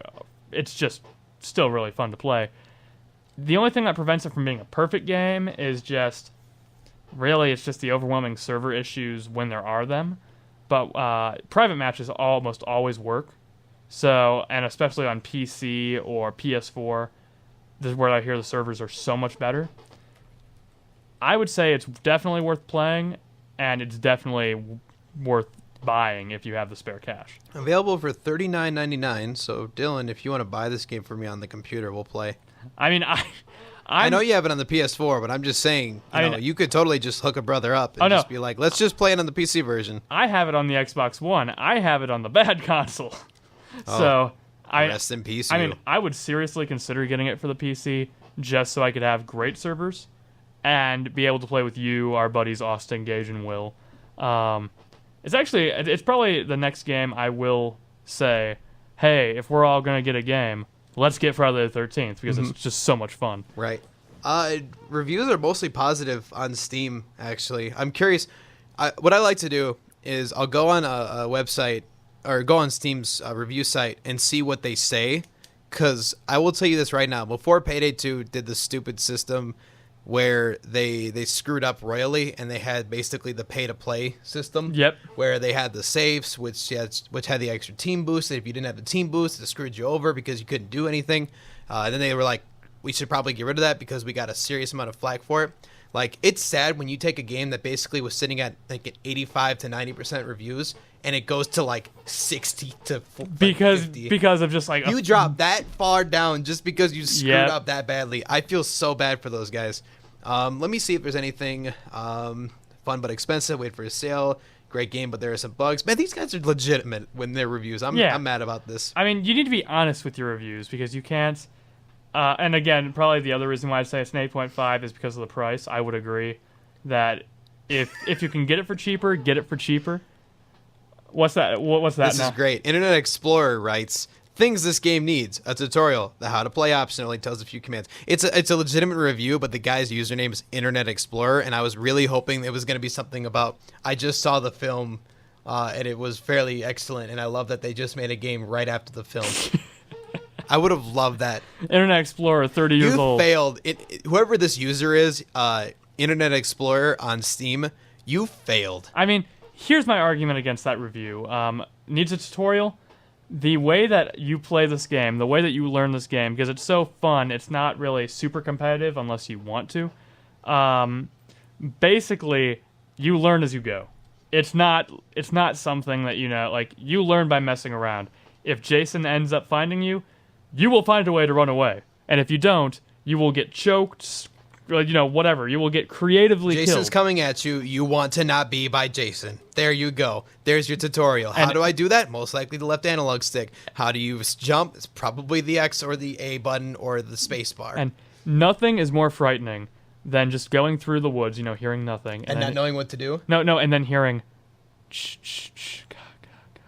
It's just still really fun to play. The only thing that prevents it from being a perfect game is just the overwhelming server issues when there are them. But private matches almost always work. So, and especially on PC or PS4, this is where I hear the servers are so much better. I would say it's definitely worth playing, and it's definitely worth buying if you have the spare cash. Available for $39.99. So, Dylan, if you want to buy this game for me on the computer, we'll play. I mean, I know you have it on the PS4, but I'm just saying, you could totally just hook a brother up and just be like, let's just play it on the PC version. I have it on the Xbox One. I have it on the bad console. So Rest in peace. I mean, I would seriously consider getting it for the PC just so I could have great servers and be able to play with you, our buddies Austin, Gage, and Will. It's probably the next game I will say, hey, if we're all gonna get a game, let's get Friday the 13th because it's just so much fun. Right. Reviews are mostly positive on Steam. Actually, I'm curious. What I like to do is I'll go on a website or go on Steam's review site and see what they say. Because I will tell you this right now. Before Payday 2 did the stupid system where they screwed up royally and they had basically the pay-to-play system. Yep. Where they had the safes, which had the extra team boost. And if you didn't have the team boost, it screwed you over because you couldn't do anything. And then they were like, we should probably get rid of that because we got a serious amount of flack for it. Like, it's sad when you take a game that basically was sitting at like an 85 to 90% reviews and it goes to like 60 to 50. Because of just like you drop that far down just because you screwed up that badly. I feel so bad for those guys. Let me see if there's anything fun but expensive. Wait for a sale. Great game, but there are some bugs. Man, these guys are legitimate when they're reviews. I'm mad about this. I mean, you need to be honest with your reviews because you can't. And again, probably the other reason why I'd say it's an 8.5 is because of the price. I would agree that if you can get it for cheaper, get it for cheaper. What's that? What's that? This is great. Internet Explorer writes, things this game needs: a tutorial, the how to play option only tells a few commands. It's a legitimate review, but the guy's username is Internet Explorer, and I was really hoping it was going to be something about, I just saw the film, and it was fairly excellent, and I love that they just made a game right after the film. I would have loved that. Internet Explorer, 30 years old. You failed. Whoever this user is, Internet Explorer on Steam, you failed. I mean, here's my argument against that review. Needs a tutorial. The way that you play this game, the way that you learn this game, because it's so fun, it's not really super competitive unless you want to. Basically, you learn as you go. It's not something that, like, you learn by messing around. If Jason ends up finding you, you will find a way to run away. And if you don't, you will get choked, whatever. You will get creatively killed. Jason's coming at you. You want to not be by Jason. There you go. There's your tutorial. How do I do that? Most likely the left analog stick. How do you jump? It's probably the X or the A button or the space bar. And nothing is more frightening than just going through the woods, hearing nothing. And not knowing what to do? No, and then hearing, shh, shh, shh, ga, ga, ga.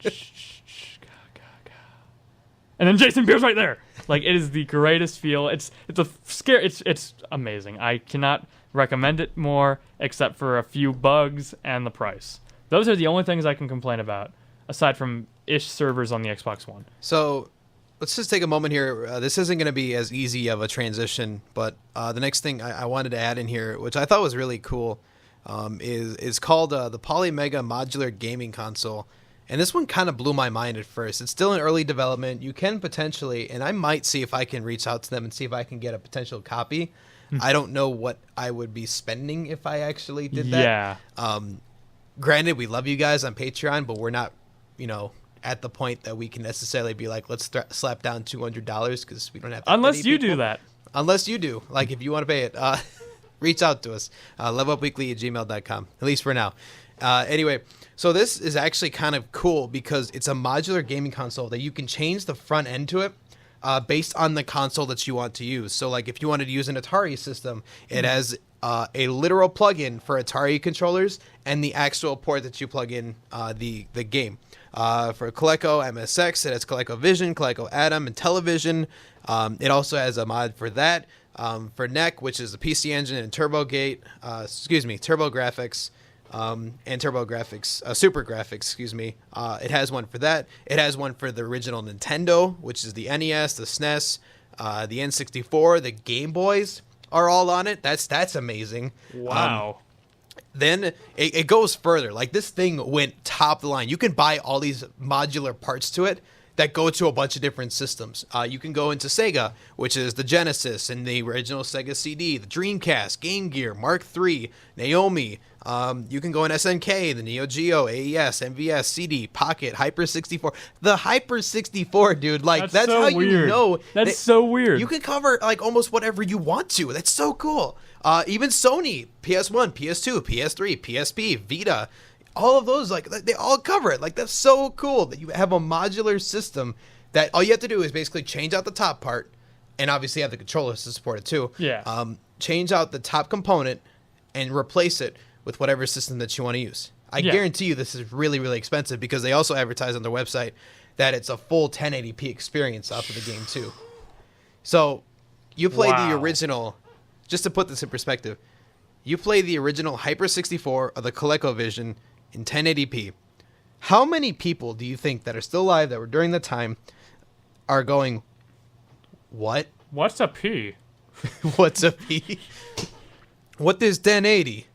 Shh, shh, shh, ga, ga, ga. And then Jason appears right there. Like, it is the greatest feel. It's a scare. It's amazing. I cannot recommend it more, except for a few bugs and the price. Those are the only things I can complain about, aside from ish servers on the Xbox One. So, let's just take a moment here. This isn't going to be as easy of a transition, but the next thing I wanted to add in here, which I thought was really cool, is called the Polymega Modular Gaming Console. And this one kind of blew my mind at first. It's still in early development. You can potentially, and I might see if I can reach out to them and see if I can get a potential copy. I don't know what I would be spending if I actually did that. Yeah. Granted, we love you guys on Patreon, but we're not, at the point that we can necessarily be like, let's slap down $200 because we don't have to. Unless you do that. Unless you do. Like, if you want to pay it, reach out to us. levelupweekly@gmail.com, at least for now. Anyway, so this is actually kind of cool because it's a modular gaming console that you can change the front end to it based on the console that you want to use. So, like, if you wanted to use an Atari system, it has a literal plug-in for Atari controllers and the actual port that you plug in the game. For Coleco MSX, it has ColecoVision, Coleco Adam, and Television. It also has a mod for that. For NEC, which is the PC Engine, and TurboGrafx, and TurboGrafx, Super Graphics, it has one for that. It has one for the original Nintendo, which is the NES, the SNES, the N64, the Game Boys are all on it. That's amazing. Wow. Then it goes further. Like, this thing went top of the line. You can buy all these modular parts to it that go to a bunch of different systems. You can go into Sega, which is the Genesis and the original Sega CD, the Dreamcast, Game Gear, Mark III, Naomi. You can go in SNK, the Neo Geo, AES, MVS, CD, Pocket, Hyper 64. The Hyper 64, dude, like, that's so how weird. you know. That's so weird. You can cover, like, almost whatever you want to. That's so cool. Even Sony, PS1, PS2, PS3, PSP, Vita, all of those, like, they all cover it. Like, that's so cool that you have a modular system that all you have to do is basically change out the top part, and obviously have the controllers to support it too. Yeah. Change out the top component and replace it with whatever system that you want to use. I guarantee you this is really, really expensive because they also advertise on their website that it's a full 1080p experience off of the game too. So you play the original, just to put this in perspective, you play the original Hyper 64 or the ColecoVision in 1080p. How many people do you think that are still alive that were during the time are going, what? What's a P? What's a P? What is 1080?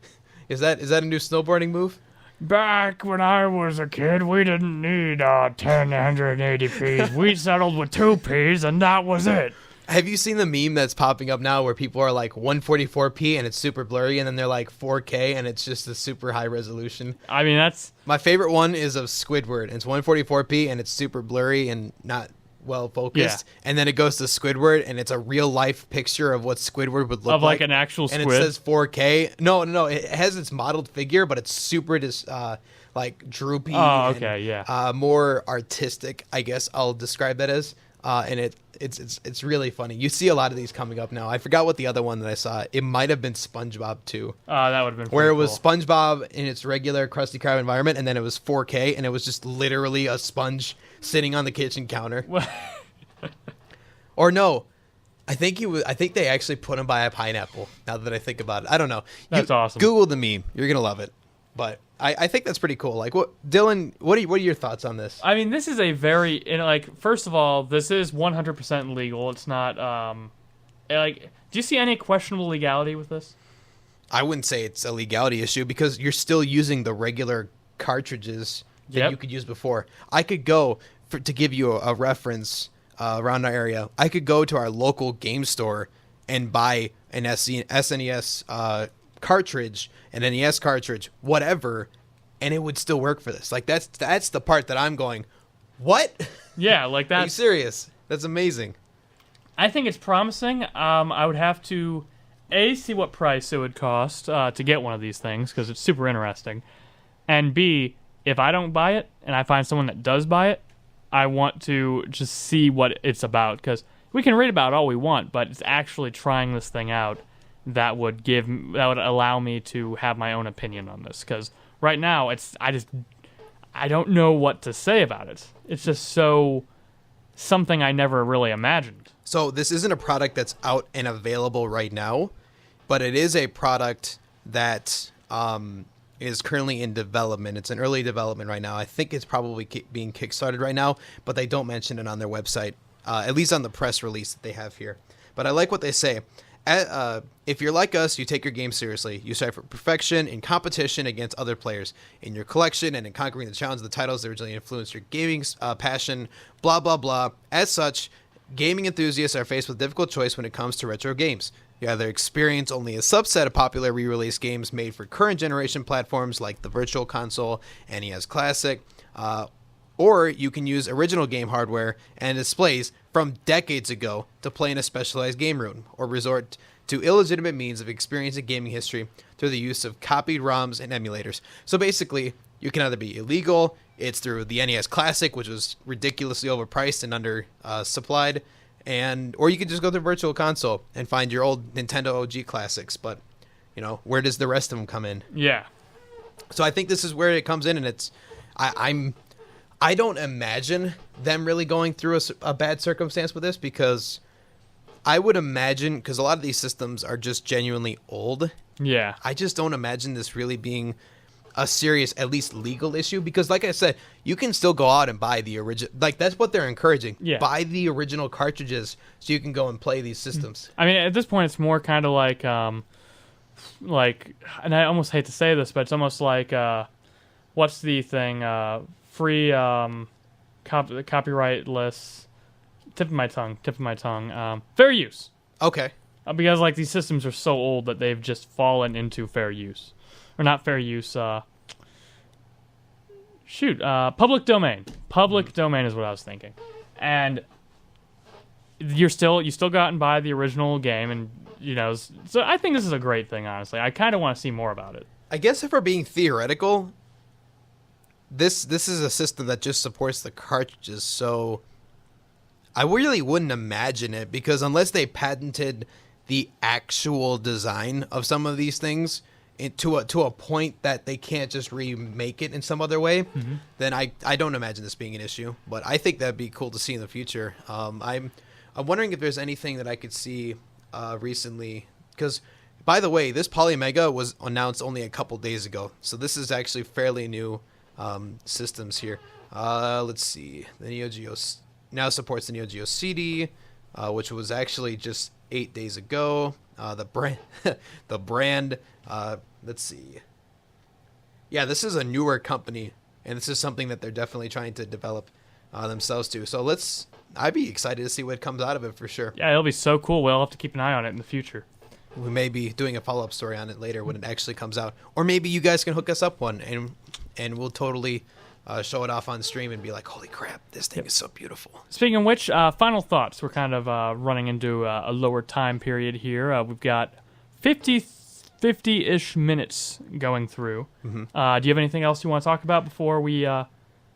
Is that a new snowboarding move? Back when I was a kid, we didn't need 1080p's. We settled with 2P's, and that was it. Have you seen the meme that's popping up now where people are like 144p and it's super blurry, and then they're like 4K and it's just a super high resolution? I mean, that's... My favorite one is of Squidward, and it's 144p and it's super blurry and not well focused. Yeah. And then it goes to Squidward and it's a real life picture of what Squidward would look like. Of like an actual squid? And it says 4K. No. It has its modeled figure, but it's super like droopy. Oh, okay, yeah. More artistic, I guess I'll describe that as. And it's really funny. You see a lot of these coming up now. I forgot what the other one that I saw. It might have been SpongeBob too. That would have been where it cool. was SpongeBob in its regular Krusty Krab environment, and then it was 4K, and it was just literally a sponge sitting on the kitchen counter. Or no, I think they actually put him by a pineapple. Now that I think about it, I don't know. That's awesome. Google the meme. You're gonna love it. But I think that's pretty cool. Like, what, Dylan? What are your thoughts on this? I mean, this is a very first of all, this is 100% legal. It's not do you see any questionable legality with this? I wouldn't say it's a legality issue because you're still using the regular cartridges that you could use before. I could go to give you a reference around our area. I could go to our local game store and buy an SNES cartridge, an NES cartridge, whatever, and it would still work for this. Like, that's the part that I'm going, what? Yeah, like that. Are you serious? That's amazing. I think it's promising. I would have to see what price it would cost to get one of these things because it's super interesting, and B, if I don't buy it and I find someone that does buy it, I want to just see what it's about because we can read about it all we want, but it's actually trying this thing out that would allow me to have my own opinion on this because right now I don't know what to say about it. It's just something I never really imagined. So this isn't a product that's out and available right now, but it is a product that is currently in development. It's in early development right now. I think it's probably being kickstarted right now, but they don't mention it on their website, at least on the press release that they have here. But I like what they say. If you're like us, you take your game seriously. You strive for perfection in competition against other players, in your collection, and in conquering the challenge of the titles that originally influenced your gaming passion, blah, blah, blah. As such, gaming enthusiasts are faced with a difficult choice when it comes to retro games. You either experience only a subset of popular re-release games made for current generation platforms like the Virtual Console, NES Classic, or you can use original game hardware and displays from decades ago to play in a specialized game room, or resort to illegitimate means of experiencing gaming history through the use of copied ROMs and emulators. So basically, you can either be illegal, it's through the NES Classic, which was ridiculously overpriced and under supplied, or you could just go to Virtual Console and find your old Nintendo OG classics. But, where does the rest of them come in? Yeah. So I think this is where it comes in, and it's I don't imagine them really going through a bad circumstance with this because I would imagine, because a lot of these systems are just genuinely old. Yeah. I just don't imagine this really being a serious, at least legal issue, because like I said, you can still go out and buy the original, like that's what they're encouraging. Yeah. Buy the original cartridges so you can go and play these systems. I mean, at this point, it's more kind of like, and I almost hate to say this, but it's almost like, what's the thing, free copyrightless, tip of my tongue, fair use. Okay. Because like these systems are so old that they've just fallen into fair use. Or not fair use, public domain. Public domain is what I was thinking. And you still go out and buy the original game, and so I think this is a great thing, honestly. I kind of want to see more about it. I guess if we're being theoretical, this is a system that just supports the cartridges, so I really wouldn't imagine it, because unless they patented the actual design of some of these things to a point that they can't just remake it in some other way, then I don't imagine this being an issue. But I think that'd be cool to see in the future. I'm wondering if there's anything that I could see recently, because by the way, this Polymega was announced only a couple days ago, so this is actually fairly new systems here. Let's see, the Neo Geo now supports the Neo Geo CD, which was actually just 8 days ago. The brand, let's see. Yeah, this is a newer company, and this is something that they're definitely trying to develop themselves too. So I'd be excited to see what comes out of it for sure. Yeah, it'll be so cool. We'll have to keep an eye on it in the future. We may be doing a follow-up story on it later when it actually comes out, or maybe you guys can hook us up one, and we'll totally show it off on stream and be like, holy crap, this thing is so beautiful. Speaking of which, final thoughts. We're kind of running into a lower time period here. We've got 50-ish minutes going through. Do you have anything else you want to talk about before we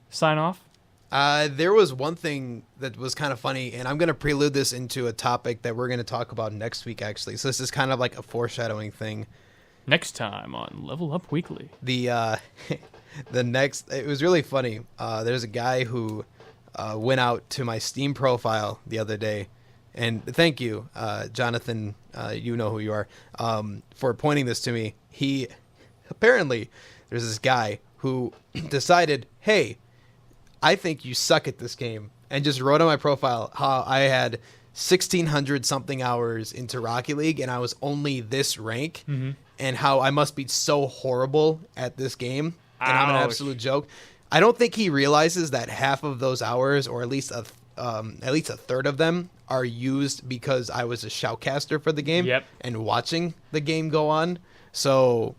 sign off? There was one thing that was kind of funny, and I'm going to prelude this into a topic that we're going to talk about next week, actually. So this is kind of like a foreshadowing thing. Next time on Level Up Weekly. It was really funny. There's a guy who went out to my Steam profile the other day, and thank you, Jonathan, you know who you are, for pointing this to me. Apparently, there's this guy who decided, hey, I think you suck at this game, and just wrote on my profile how I had 1,600 something hours into Rocket League, and I was only this rank, and how I must be so horrible at this game, and I'm an absolute joke. I don't think he realizes that half of those hours, or at least a third of them, are used because I was a shoutcaster for the game and watching the game go on. So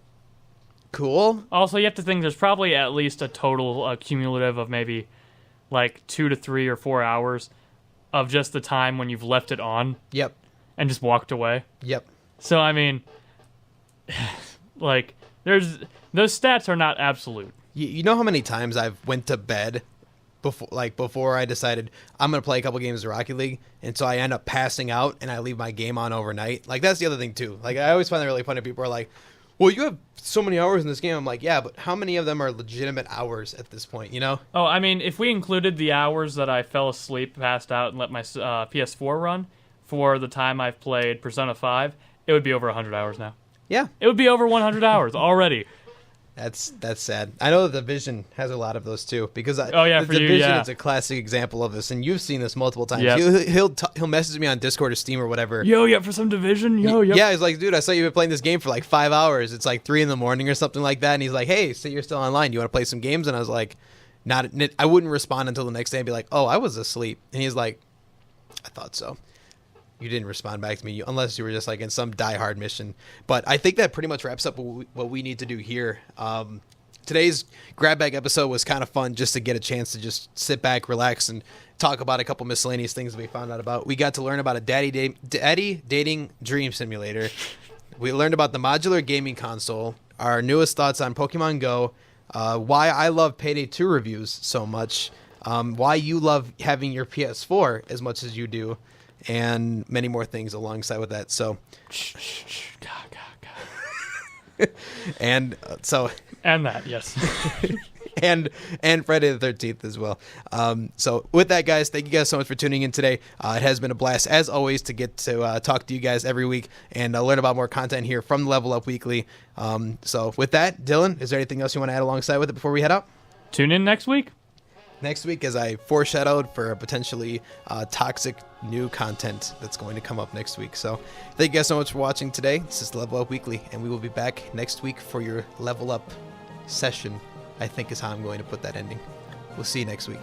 cool. Also, you have to think there's probably at least a total cumulative of maybe like 2 to 3 or 4 hours of just the time when you've left it on. And just walked away. So, I mean, like, those stats are not absolute. You know how many times I've went to bed before I decided I'm going to play a couple games of Rocket League, and so I end up passing out and I leave my game on overnight. Like, that's the other thing too. Like, I always find that really funny. People are like, well, you have so many hours in this game. I'm like, yeah, but how many of them are legitimate hours at this point, you know? Oh, I mean, if we included the hours that I fell asleep, passed out, and let my PS4 run for the time I've played Persona 5, it would be over 100 hours now. Yeah. It would be over 100 hours already. That's sad. I know that The Division has a lot of those too, because The Division you, is a classic example of this, and you've seen this multiple times. He'll message me on Discord or Steam or whatever. Yo, for some Division? Yeah, he's like, dude, I saw you been playing this game for like 5 hours. It's like 3 a.m. or something like that, and he's like, hey, so you're still online? You want to play some games? And I was like, I wouldn't respond until the next day and be like, oh, I was asleep. And he's like, I thought so. You didn't respond back to me unless you were just like in some diehard mission. But I think that pretty much wraps up what we need to do here. Today's grab bag episode was kind of fun just to get a chance to just sit back, relax, and talk about a couple miscellaneous things that we found out about. We got to learn about a daddy dating dream simulator. We learned about the modular gaming console, our newest thoughts on Pokemon Go, why I love Payday 2 reviews so much, why you love having your PS4 as much as you do, and many more things alongside with that. So, and that, yes. and Friday the 13th as well. So with that, guys, thank you guys so much for tuning in today. It has been a blast, as always, to get to talk to you guys every week and learn about more content here from Level Up Weekly. So with that, Dylan, is there anything else you want to add alongside with it before we head out? Tune in next week. Next week, as I foreshadowed, for a potentially toxic new content that's going to come up next week. So thank you guys so much for watching today. This is Level Up Weekly, and we will be back next week for your Level Up session, I think is how I'm going to put that ending. We'll see you next week.